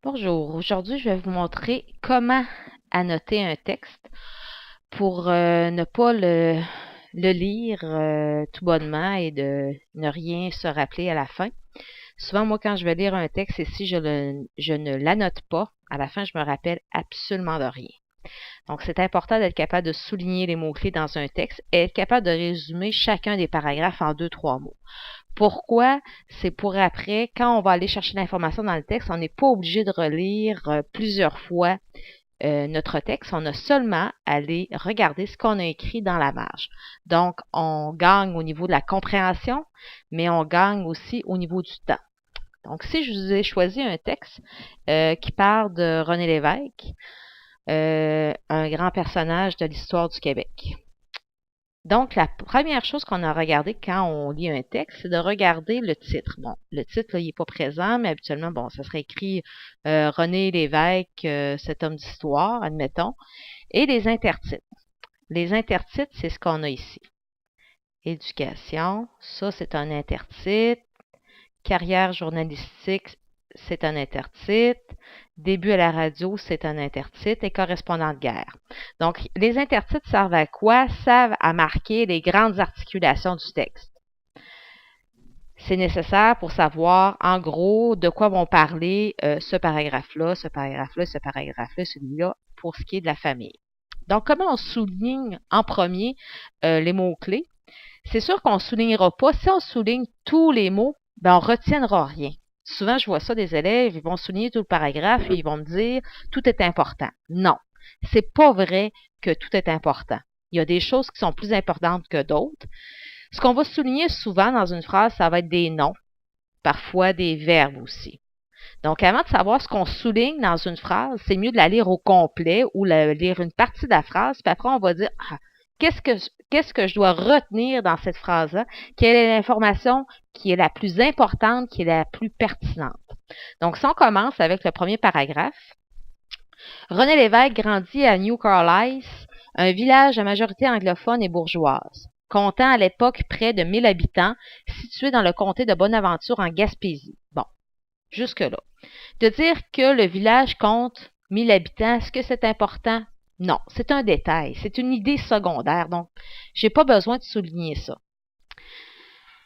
Bonjour, aujourd'hui je vais vous montrer comment annoter un texte pour ne pas le lire tout bonnement et de ne rien se rappeler à la fin. Souvent, moi, quand je vais lire un texte et si je ne l'annote pas, à la fin, je me rappelle absolument de rien. Donc, c'est important d'être capable de souligner les mots-clés dans un texte et être capable de résumer chacun des paragraphes en 2-3 mots. Pourquoi? C'est pour après, quand on va aller chercher l'information dans le texte, on n'est pas obligé de relire plusieurs fois notre texte. On a seulement à aller regarder ce qu'on a écrit dans la marge. Donc, on gagne au niveau de la compréhension, mais on gagne aussi au niveau du temps. Donc, si je vous ai choisi un texte qui parle de René Lévesque, un grand personnage de l'histoire du Québec. Donc, la première chose qu'on a regardé quand on lit un texte, c'est de regarder le titre. Bon, le titre, là, il n'est pas présent, mais habituellement, bon, ça serait écrit René Lévesque, cet homme d'histoire, admettons, et les intertitres. Les intertitres, c'est ce qu'on a ici. Éducation, ça, c'est un intertitre. Carrière journalistique, c'est un intertitre. Début à la radio, c'est un intertitre. Et correspondant de guerre. Donc, les intertitres servent à quoi? Servent à marquer les grandes articulations du texte. C'est nécessaire pour savoir, en gros, de quoi vont parler ce paragraphe-là, ce paragraphe-là, ce paragraphe-là, celui-là, pour ce qui est de la famille. Donc, comment on souligne en premier les mots-clés? C'est sûr qu'on ne soulignera pas. Si on souligne tous les mots, ben on ne retiendra rien. Souvent, je vois ça des élèves, ils vont souligner tout le paragraphe et ils vont me dire « tout est important ». Non, c'est pas vrai que tout est important. Il y a des choses qui sont plus importantes que d'autres. Ce qu'on va souligner souvent dans une phrase, ça va être des noms, parfois des verbes aussi. Donc, avant de savoir ce qu'on souligne dans une phrase, c'est mieux de la lire au complet ou lire une partie de la phrase, puis après, on va dire « ah, qu'est-ce que je dois retenir dans cette phrase-là? Quelle est l'information qui est la plus importante, qui est la plus pertinente? » Donc, si on commence avec le premier paragraphe, René Lévesque grandit à New Carlisle, un village à majorité anglophone et bourgeoise, comptant à l'époque près de 1000 habitants, situé dans le comté de Bonaventure en Gaspésie. Bon, jusque-là. De dire que le village compte 1000 habitants, est-ce que c'est important? Non, c'est un détail, c'est une idée secondaire, donc je n'ai pas besoin de souligner ça.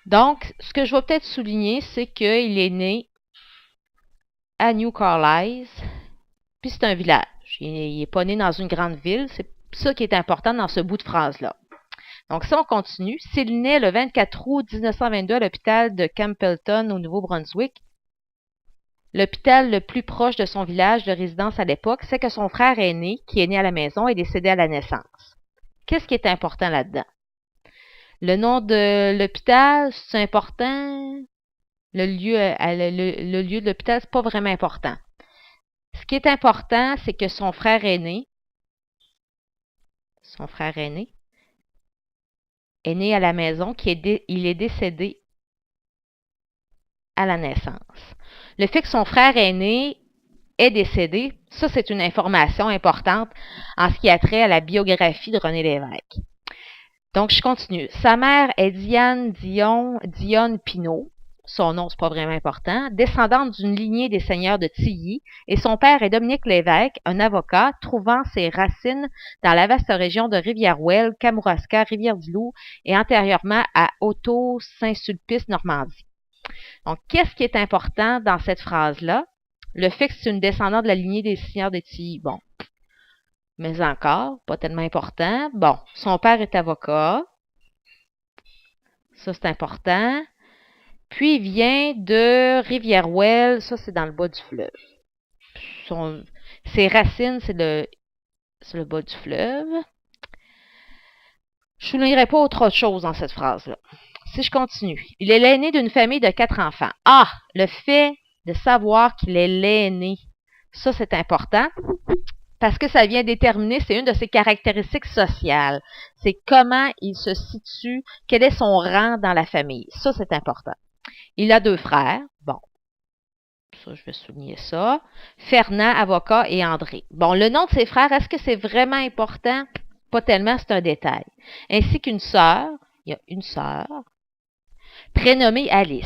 Donc, ce que je vais peut-être souligner, c'est qu'il est né à New Carlisle, puis c'est un village. Il n'est pas né dans une grande ville, c'est ça qui est important dans ce bout de phrase-là. Donc, si on continue, s'il naît le 24 août 1922 à l'hôpital de Campbellton au Nouveau-Brunswick, l'hôpital le plus proche de son village de résidence à l'époque, c'est que son frère aîné, qui est né à la maison, est décédé à la naissance. Qu'est-ce qui est important là-dedans? Le nom de l'hôpital, c'est important? Le lieu de l'hôpital, c'est pas vraiment important. Ce qui est important, c'est que son frère aîné est né à la maison, il est décédé à la naissance. Le fait que son frère aîné est décédé, ça c'est une information importante en ce qui a trait à la biographie de René Lévesque. Donc je continue. Sa mère est Dionne Pinault, son nom c'est pas vraiment important, descendante d'une lignée des seigneurs de Tilly, et son père est Dominique Lévesque, un avocat trouvant ses racines dans la vaste région de Rivière-Ouelle, Kamouraska, Rivière-du-Loup et antérieurement à Hautot-Saint-Sulpice, Normandie. Donc, qu'est-ce qui est important dans cette phrase-là? Le fait que c'est une descendante de la lignée des seigneurs de Tilly, bon. Mais encore, pas tellement important. Bon, son père est avocat. Ça, c'est important. Puis, il vient de Rivière-Ouelle. Ça, c'est dans le bas du fleuve. Ses racines, c'est le bas du fleuve. Je ne soulignerai pas autre chose dans cette phrase-là. Si je continue, il est l'aîné d'une famille de 4 enfants. Ah, le fait de savoir qu'il est l'aîné, ça c'est important parce que ça vient déterminer, c'est une de ses caractéristiques sociales. C'est comment il se situe, quel est son rang dans la famille. Ça c'est important. Il a 2 frères. Bon, ça je vais souligner ça. Fernand, avocat, et André. Bon, le nom de ses frères, est-ce que c'est vraiment important? Pas tellement, c'est un détail. Ainsi qu'une sœur. Il y a une sœur prénommée Alice.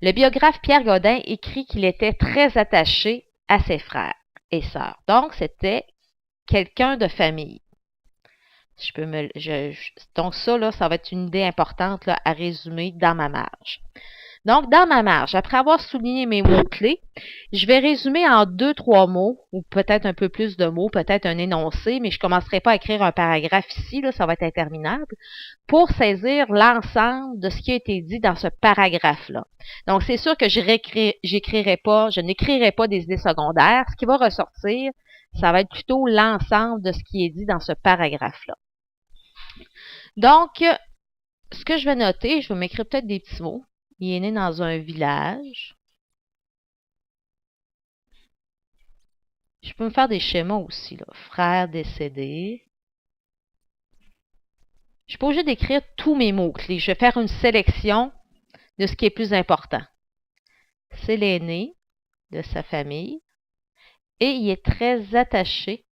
Le biographe Pierre Godin écrit qu'il était très attaché à ses frères et sœurs. Donc, c'était quelqu'un de famille. Donc, ça, là, ça va être une idée importante là, à résumer dans ma marge. Donc, dans ma marge, après avoir souligné mes mots-clés, je vais résumer en 2-3 mots, ou peut-être un peu plus de mots, peut-être un énoncé, mais je ne commencerai pas à écrire un paragraphe ici, là, ça va être interminable, pour saisir l'ensemble de ce qui a été dit dans ce paragraphe-là. Donc, c'est sûr que je n'écrirai pas des idées secondaires. Ce qui va ressortir, ça va être plutôt l'ensemble de ce qui est dit dans ce paragraphe-là. Donc, ce que je vais noter, je vais m'écrire peut-être des petits mots. Il est né dans un village. Je peux me faire des schémas aussi, là. Frère décédé. Je suis pas obligée d'écrire tous mes mots-clés. Je vais faire une sélection de ce qui est plus important. C'est l'aîné de sa famille et il est très attaché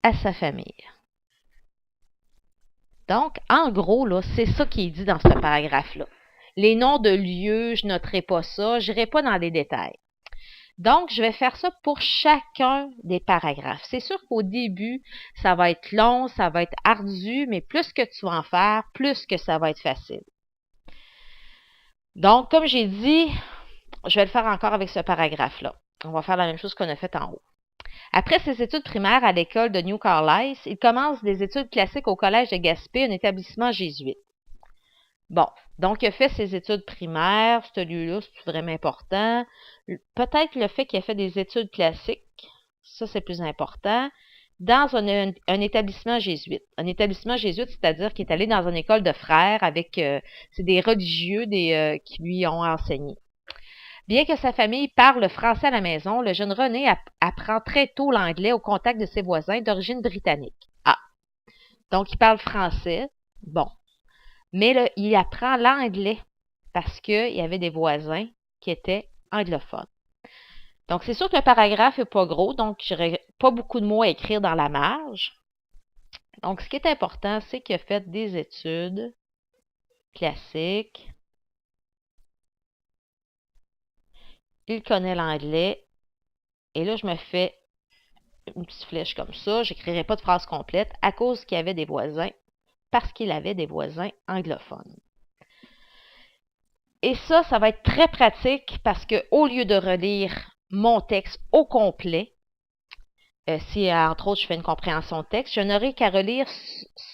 à sa famille. Donc, en gros, là, c'est ça qui est dit dans ce paragraphe-là. Les noms de lieux, je noterai pas ça, je n'irai pas dans les détails. Donc, je vais faire ça pour chacun des paragraphes. C'est sûr qu'au début, ça va être long, ça va être ardu, mais plus que tu vas en faire, plus que ça va être facile. Donc, comme j'ai dit, je vais le faire encore avec ce paragraphe-là. On va faire la même chose qu'on a fait en haut. Après ses études primaires à l'école de New Carlisle, il commence des études classiques au Collège de Gaspé, un établissement jésuite. Bon, donc il a fait ses études primaires, ce lieu-là, c'est vraiment important. Peut-être le fait qu'il a fait des études classiques, ça c'est plus important, dans un établissement jésuite. Un établissement jésuite, c'est-à-dire qu'il est allé dans une école de frères avec, c'est des religieux qui lui ont enseigné. Bien que sa famille parle français à la maison, le jeune René apprend très tôt l'anglais au contact de ses voisins d'origine britannique. Ah, donc il parle français, bon. Mais là, il apprend l'anglais parce qu'il y avait des voisins qui étaient anglophones. Donc, c'est sûr que le paragraphe n'est pas gros, donc je n'aurai pas beaucoup de mots à écrire dans la marge. Donc, ce qui est important, c'est qu'il a fait des études classiques. Il connaît l'anglais. Et là, je me fais une petite flèche comme ça. Je n'écrirai pas de phrase complète à cause qu'il y avait des voisins, parce qu'il avait des voisins anglophones. Et ça va être très pratique parce qu'au lieu de relire mon texte au complet, si entre autres je fais une compréhension de texte, je n'aurai qu'à relire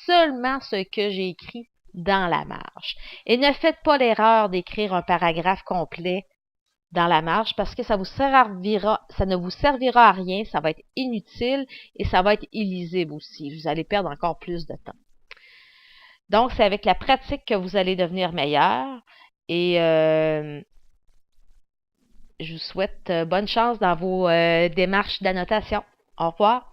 seulement ce que j'ai écrit dans la marge. Et ne faites pas l'erreur d'écrire un paragraphe complet dans la marge parce que ça ne vous servira à rien, ça va être inutile et ça va être illisible aussi. Vous allez perdre encore plus de temps. Donc, c'est avec la pratique que vous allez devenir meilleur. Et je vous souhaite bonne chance dans vos démarches d'annotation. Au revoir.